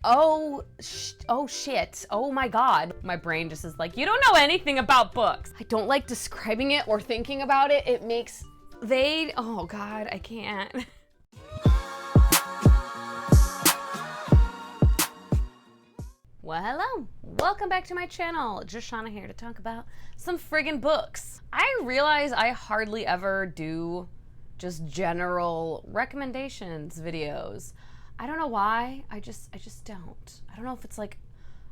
Oh shit. Oh my God. My brain just is like, you don't know anything about books. I don't like describing it or thinking about it. It makes, oh God, I can't. Well, hello. Welcome back to my channel. Just Shauna here to talk about some friggin' books. I realize I hardly ever do just general recommendations videos. I don't know why. I just don't. I don't know if it's like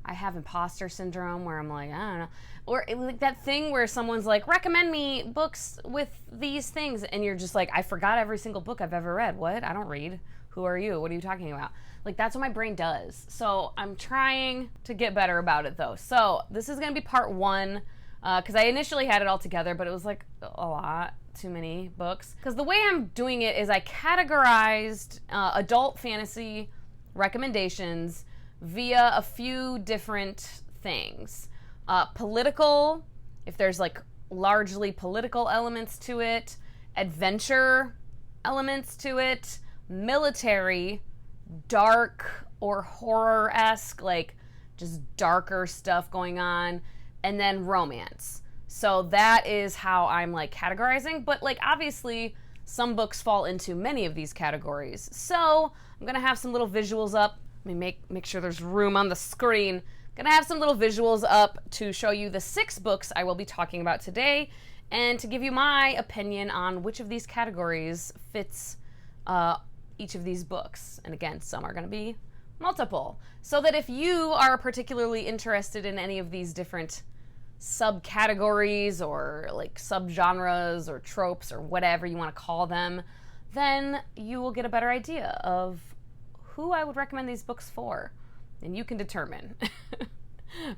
I have imposter syndrome where I'm like, I don't know. Or like that thing where someone's like, recommend me books with these things. And you're just like, I forgot every single book I've ever read. What? I don't read. Who are you? What are you talking about? Like, that's what my brain does. So I'm trying to get better about it though. So this is gonna be part one, because I initially had it all together, but it was like a lot. Too many books. Because the way I'm doing it is I categorized adult fantasy recommendations via a few different things. Political, if there's like largely political elements to it, adventure elements to it, military, dark or horror-esque, like just darker stuff going on, and then romance. So that is how I'm like categorizing, but like obviously some books fall into many of these categories. So I'm gonna have some little visuals up. Let me make sure there's room on the screen. I'm gonna have some little visuals up to show you the 6 books I will be talking about today and to give you my opinion on which of these categories fits each of these books. And again, some are gonna be multiple. So that if you are particularly interested in any of these different subcategories or like subgenres or tropes or whatever you want to call them, then you will get a better idea of who I would recommend these books for. And you can determine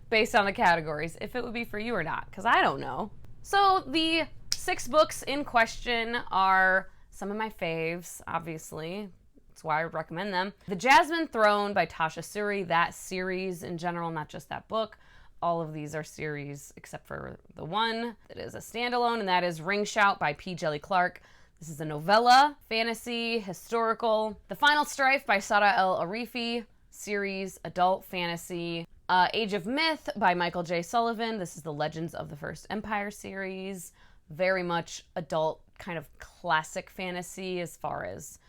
based on the categories if it would be for you or not, because I don't know. So the 6 books in question are some of my faves, obviously. That's why I would recommend them. The Jasmine Throne by Tasha Suri, that series in general, not just that book. All of these are series except for the one that is a standalone, and that is Ring Shout by P. Jelly Clark. This is a novella, fantasy, historical. The Final Strife by Sara El Arifi, series, adult fantasy. Age of Myth by Michael J. Sullivan. This is the Legends of the First Empire series. Very much adult, kind of classic fantasy as far as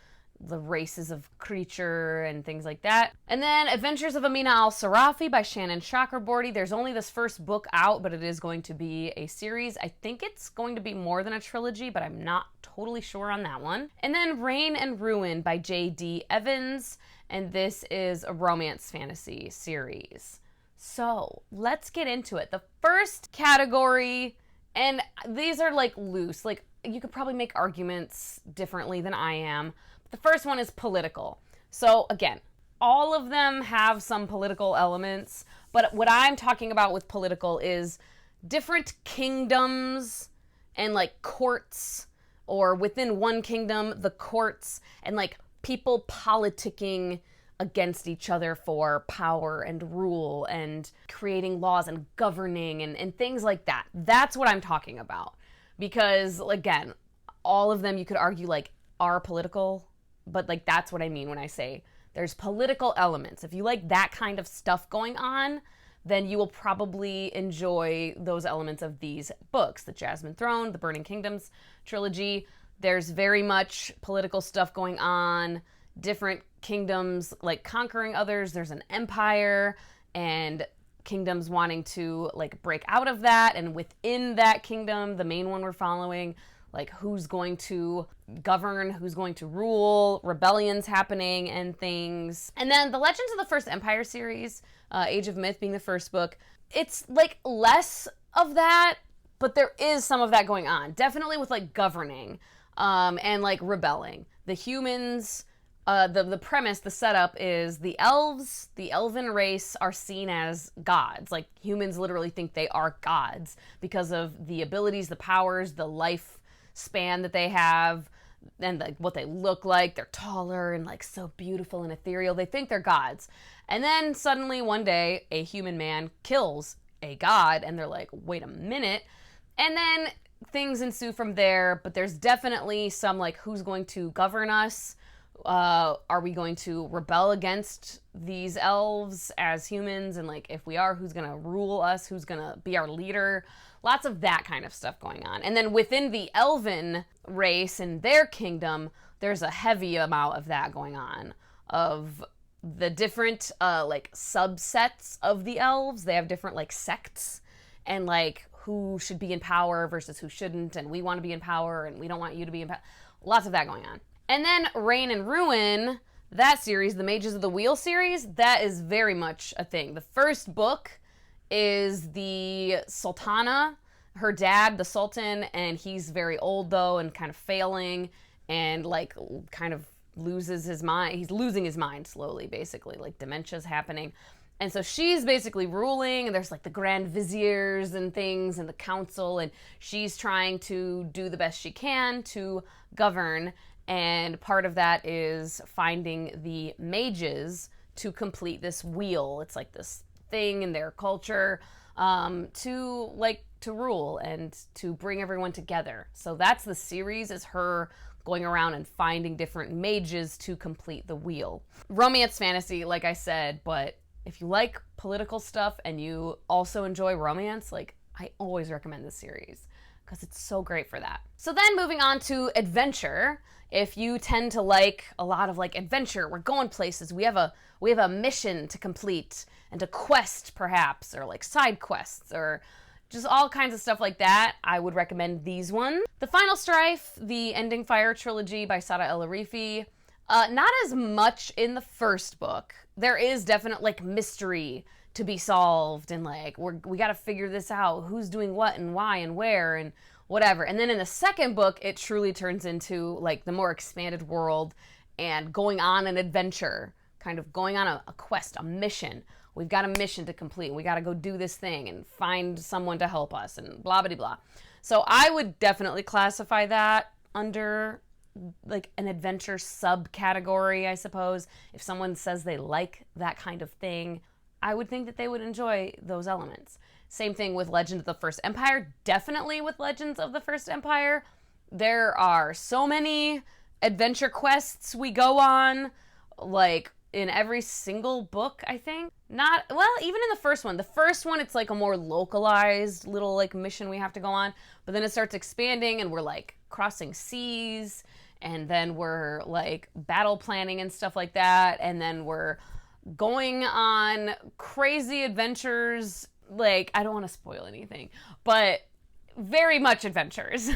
the races of creature and things like that. And then Adventures of Amina Al-Sarafi by Shannon Chakraborty. There's only this first book out, but it is going to be a series. I think it's going to be more than a trilogy, but I'm not totally sure on that one. And then Rain and Ruin by J.D. Evans, and this is a romance fantasy series. So let's get into it. The first category, and these are like loose, like you could probably make arguments differently than I am. The first one is political. So again, all of them have some political elements, but what I'm talking about with political is different kingdoms and like courts, or within one kingdom, the courts, and like people politicking against each other for power and rule and creating laws and governing and things like that. That's what I'm talking about. Because again, all of them you could argue like are political, but like that's what I mean when I say there's political elements. If you like that kind of stuff going on, then you will probably enjoy those elements of these books. The Jasmine Throne, the Burning Kingdoms trilogy. There's very much political stuff going on, different kingdoms like conquering others. There's an empire and kingdoms wanting to like break out of that, and within that kingdom, the main one we're following, like who's going to govern, who's going to rule, rebellions happening and things. And then the Legends of the First Empire series, Age of Myth being the first book, it's like less of that, but there is some of that going on. Definitely with like governing and like rebelling. The humans, the premise, the setup is the elves, the elven race are seen as gods. Like humans literally think they are gods because of the abilities, the powers, the life span that they have, and like what they look like. They're taller and like so beautiful and ethereal. They think they're gods. And then suddenly one day a human man kills a god and they're like, wait a minute. And then things ensue from there, but there's definitely some like who's going to govern us, Are we going to rebel against these elves as humans? And like, if we are, who's gonna rule us? Who's gonna be our leader? Lots of that kind of stuff going on. And then within the elven race and their kingdom, there's a heavy amount of that going on, of the different like subsets of the elves. They have different like sects, and like who should be in power versus who shouldn't, and we want to be in power and we don't want you to be in power. Lots of that going on. And then Reign and Ruin, that series, the Mages of the Wheel series, that is very much a thing. The first book is the Sultana, her dad, the Sultan, and he's very old though and kind of failing and like kind of loses his mind. He's losing his mind slowly, basically, like dementia's happening. And so she's basically ruling, and there's like the Grand Viziers and things and the council, and she's trying to do the best she can to govern. And part of that is finding the mages to complete this wheel. It's like this thing in their culture to rule and to bring everyone together. So that's the series, is her going around and finding different mages to complete the wheel. Romance fantasy, like I said, but if you like political stuff and you also enjoy romance, like I always recommend this series because it's so great for that. So then moving on to adventure. If you tend to like a lot of like adventure, we're going places, we have a mission to complete and a quest perhaps, or like side quests, or just all kinds of stuff like that, I would recommend these ones. The Final Strife, the Ending Fire trilogy by Sada El Arifi. Not as much in the first book. There is definite like mystery to be solved, and like we got to figure this out. Who's doing what and why and where and whatever. And then in the second book, it truly turns into like the more expanded world and going on an adventure, kind of going on a quest, a mission. We've got a mission to complete. We got to go do this thing and find someone to help us and blah, blah, blah. So I would definitely classify that under like an adventure subcategory, I suppose. If someone says they like that kind of thing, I would think that they would enjoy those elements. Same thing with Legend of the First Empire. Definitely with Legends of the First Empire. There are so many adventure quests we go on, like in every single book, I think. Not, well, even in the first one. The first one, it's like a more localized little like mission we have to go on, but then it starts expanding and we're like crossing seas, and then we're like battle planning and stuff like that, and then we're going on crazy adventures. Like, I don't want to spoil anything, but very much adventures.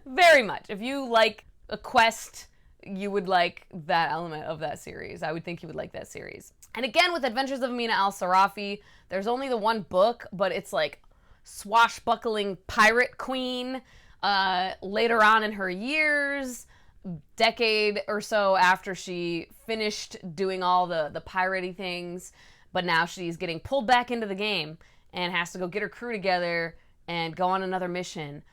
Very much. If you like a quest, you would like that element of that series. I would think you would like that series. And again, with Adventures of Amina al-Sarafi, there's only the one book, but it's like swashbuckling pirate queen later on in her years, decade or so after she finished doing all the piratey things, but now she's getting pulled back into the game and has to go get her crew together and go on another mission.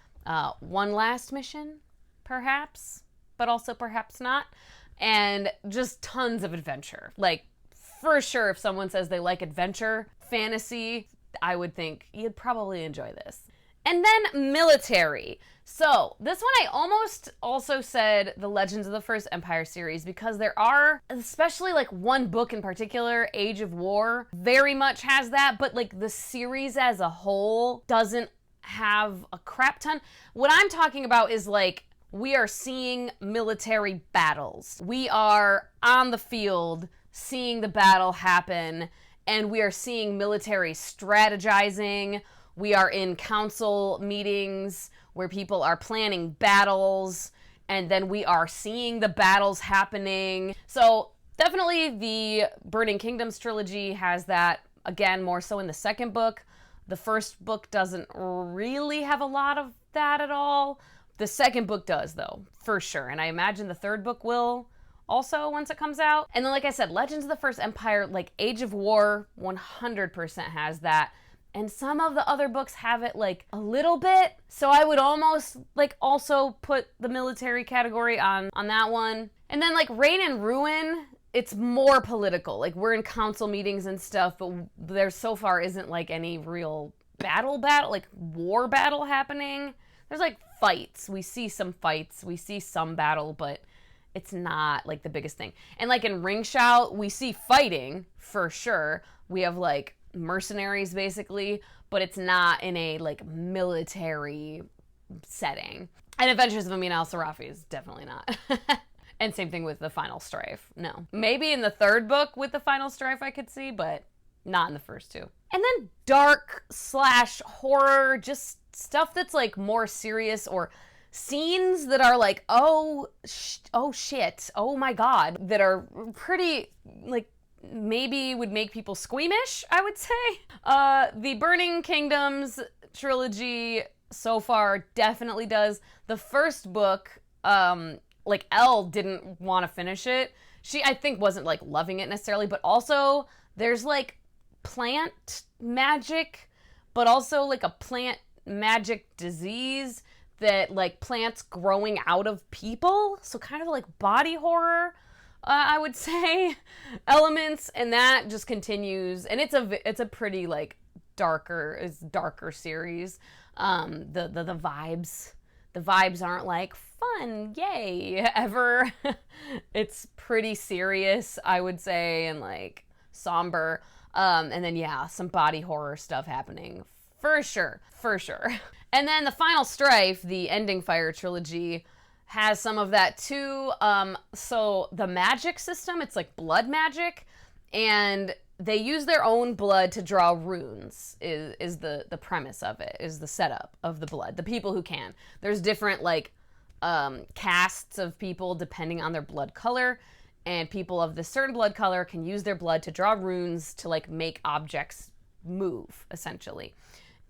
One last mission, perhaps, but also perhaps not. And just tons of adventure. Like, for sure, if someone says they like adventure fantasy, I would think you'd probably enjoy this. And then military. So this one I almost also said the Legends of the First Empire series, because there are, especially like one book in particular, Age of War, very much has that, but like the series as a whole doesn't have a crap ton. What I'm talking about is like, we are seeing military battles. We are on the field seeing the battle happen, and we are seeing military strategizing. We are in council meetings where people are planning battles, and then we are seeing the battles happening. So definitely the Burning Kingdoms trilogy has that, again, more so in the second book. The first book doesn't really have a lot of that at all. The second book does, though, for sure. And I imagine the third book will also once it comes out. And then, like I said, Legends of the First Empire, like Age of War, 100% has that. And some of the other books have it like a little bit. So I would almost like also put the military category on that one. And then like Reign and Ruin, it's more political. Like we're in council meetings and stuff, but there so far isn't like any real battle, like war battle happening. There's like fights. We see some fights. We see some battle, but it's not like the biggest thing. And like in Ring Shout, we see fighting for sure. We have like mercenaries basically, but it's not in a like military setting. And Adventures of Amin al-Sarafi is definitely not. And same thing with The Final Strife. No. Maybe in the third book with The Final Strife I could see, but not in the first two. And then dark / horror, just stuff that's like more serious, or scenes that are like, oh shit, oh my god, that are pretty like maybe would make people squeamish, I would say. The Burning Kingdoms trilogy so far definitely does. The first book, like Elle didn't want to finish it. She, I think, wasn't like loving it necessarily, but also there's like plant magic, but also like a plant magic disease that like plants growing out of people. So kind of like body horror, I would say, elements, and that just continues. And it's a pretty like darker series. The vibes aren't like fun, yay, ever. It's pretty serious, I would say, and like somber. And then yeah, some body horror stuff happening for sure. And then The Final Strife, the Ending Fire trilogy, has some of that too. So the magic system, it's like blood magic, and they use their own blood to draw runes, is the premise of it, is the setup of the blood. The people who can. There's different like castes of people depending on their blood color, and people of this certain blood color can use their blood to draw runes to like make objects move, essentially,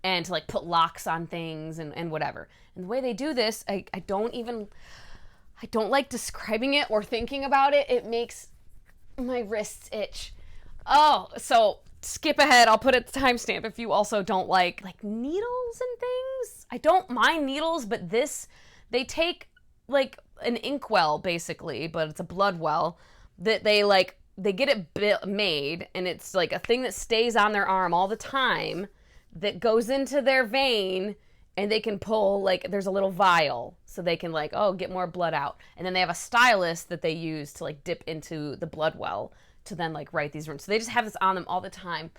and to like put locks on things and whatever. And the way they do this, I don't like describing it or thinking about it. It makes my wrists itch. Oh, so skip ahead. I'll put a timestamp if you also don't like needles and things. I don't mind needles, but this, they take like an inkwell basically, but it's a blood well that they get it made, and it's like a thing that stays on their arm all the time that goes into their vein, and they can pull, like, there's a little vial so they can like, oh, get more blood out. And then they have a stylus that they use to like dip into the blood well to then like write these runes. So they just have this on them all the time.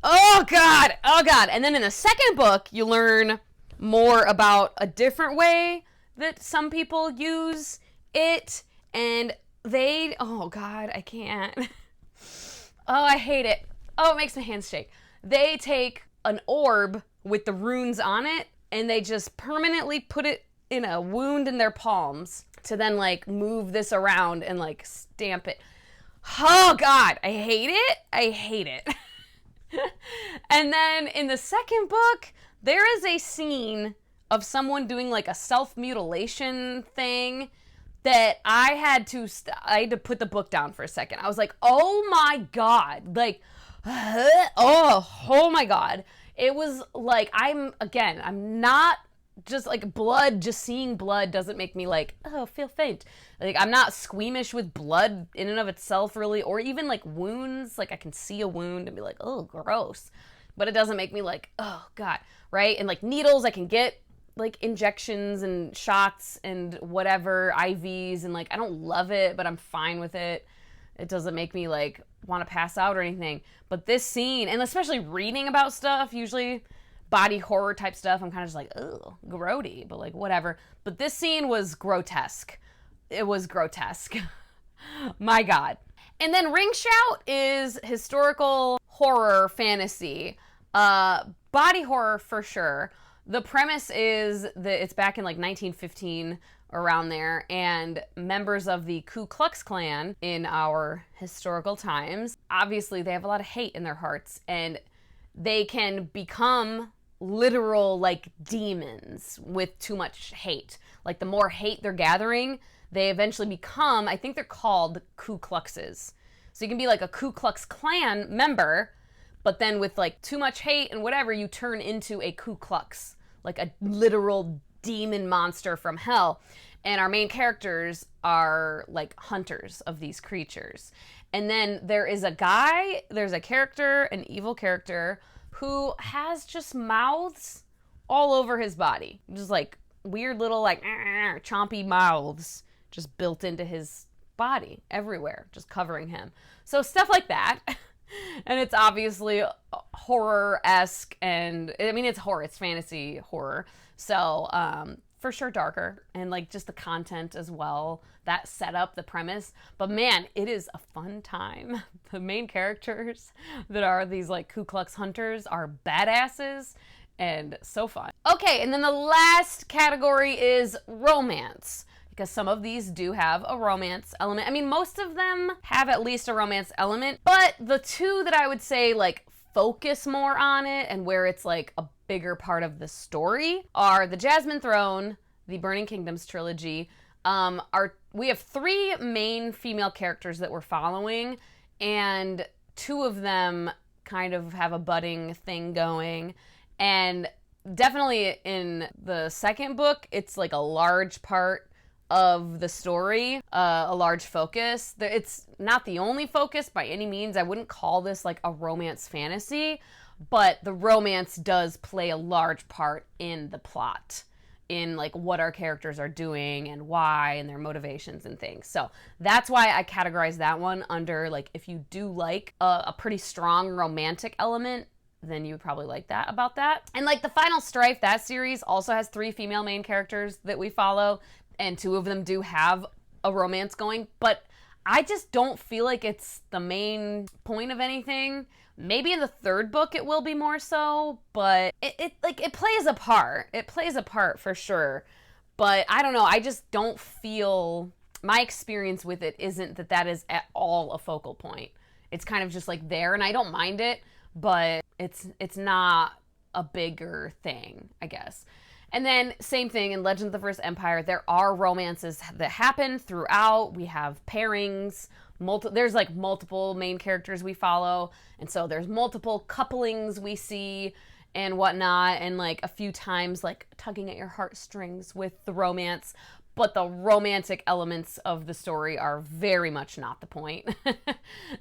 Oh god. And then in the second book, you learn more about a different way that some people use it, and they, oh god, I can't. Oh, I hate it. Oh, it makes my hands shake. They take an orb with the runes on it, and they just permanently put it in a wound in their palms to then like move this around and like stamp it. Oh god, I hate it. And then in the second book, there is a scene of someone doing like a self-mutilation thing that I had to put the book down for a second. I was like, oh my god, like, oh my god. It was like, I'm not just like blood, just seeing blood doesn't make me like, oh, feel faint. Like, I'm not squeamish with blood in and of itself really, or even like wounds. Like, I can see a wound and be like, oh, gross. But it doesn't make me like, oh god, right? And like needles, I can get like injections and shots and whatever, IVs, and like, I don't love it, but I'm fine with it. It doesn't make me like want to pass out or anything. But this scene, and especially reading about stuff, usually body horror type stuff, I'm kind of just like, oh, grody, but like whatever. But this scene was grotesque. It was grotesque. My god. And then Ring Shout is historical horror fantasy. Body horror for sure. The premise is that it's back in like 1915, around there, and members of the Ku Klux Klan in our historical times, obviously they have a lot of hate in their hearts, and they can become literal like demons with too much hate. Like, the more hate they're gathering, they eventually become, I think they're called Ku Kluxes. So you can be like a Ku Klux Klan member, but then with like too much hate and whatever, you turn into a Ku Klux, like a literal demon monster from hell. And our main characters are like hunters of these creatures. And then there's a character, an evil character, who has just mouths all over his body. Just like weird little like chompy mouths just built into his body everywhere, just covering him. So stuff like that. And it's obviously horror-esque, and I mean, it's horror, it's fantasy horror. So for sure darker, and like just the content as well, that setup, the premise. But man, it is a fun time. The main characters that are these like Ku Klux hunters are badasses and so fun. Okay, and then the last category is romance, because some of these do have a romance element. I mean, most of them have at least a romance element, but the two that I would say like focus more on it and where it's like a bigger part of the story are the Jasmine Throne, the Burning Kingdoms trilogy. We have 3 main female characters that we're following, and 2 of them kind of have a budding thing going. And definitely in the second book, it's like a large part of the story, a large focus. It's not the only focus by any means. I wouldn't call this like a romance fantasy, but the romance does play a large part in the plot, in like what our characters are doing and why and their motivations and things. So that's why I categorize that one under like, if you do like a pretty strong romantic element, then you would probably like that about that. And like the Final Strife, that series also has 3 female main characters that we follow, and 2 of them do have a romance going, but I just don't feel like it's the main point of anything. Maybe in the 3rd book it will be more so, but it plays a part. It plays a part for sure. But I don't know, I just don't feel, my experience with it isn't that is at all a focal point. It's kind of just like there, and I don't mind it, but it's not a bigger thing, I guess. And then same thing in Legends of the First Empire, there are romances that happen throughout. We have pairings, there's like multiple main characters we follow, and so there's multiple couplings we see and whatnot, and like a few times like tugging at your heartstrings with the romance. But the romantic elements of the story are very much not the point.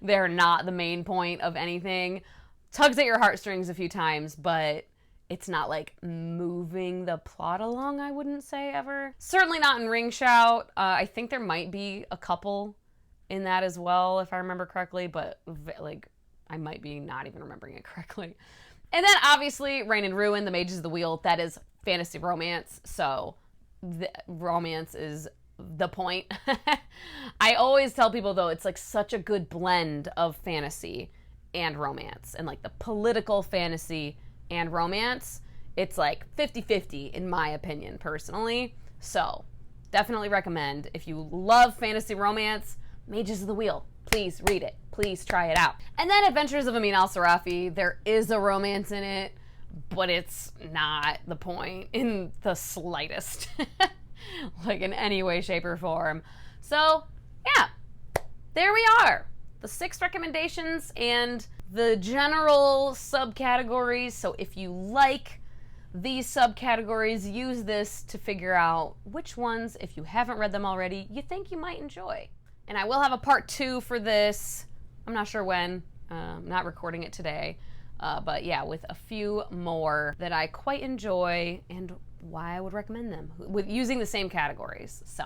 They're not the main point of anything. Tugs at your heartstrings a few times, but it's not like moving the plot along, I wouldn't say ever. Certainly not in Ring Shout. I think there might be a couple in that as well, if I remember correctly, but like I might be not even remembering it correctly. And then obviously Reign and Ruin, The Mages of the Wheel, that is fantasy romance, so the romance is the point. I always tell people though, it's like such a good blend of fantasy and romance, and like the political fantasy and romance, it's like 50-50 in my opinion personally. So definitely recommend, if you love fantasy romance, Mages of the Wheel. Please read it. Please try it out. And then Adventures of Amin al-Sarafi, there is a romance in it, but it's not the point in the slightest, like in any way, shape, or form. So yeah, there we are. The 6 recommendations and the general subcategories. So if you like these subcategories, use this to figure out which ones, if you haven't read them already, you think you might enjoy. And I will have a part 2 for this. I'm not sure when. I'm not recording it today. But yeah, with a few more that I quite enjoy and why I would recommend them with using the same categories. So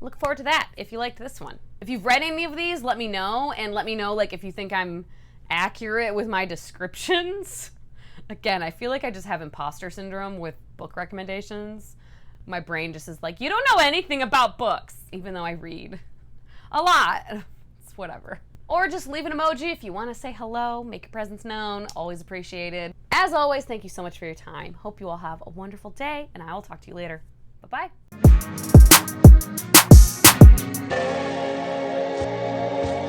look forward to that if you liked this one. If you've read any of these, let me know, and let me know like if you think I'm accurate with my descriptions. Again, I feel like I just have imposter syndrome with book recommendations. My brain just is like, you don't know anything about books, even though I read a lot. It's whatever. Or just leave an emoji if you want to say hello, make your presence known, always appreciated. As always, thank you so much for your time. Hope you all have a wonderful day, and I will talk to you later. Bye-bye.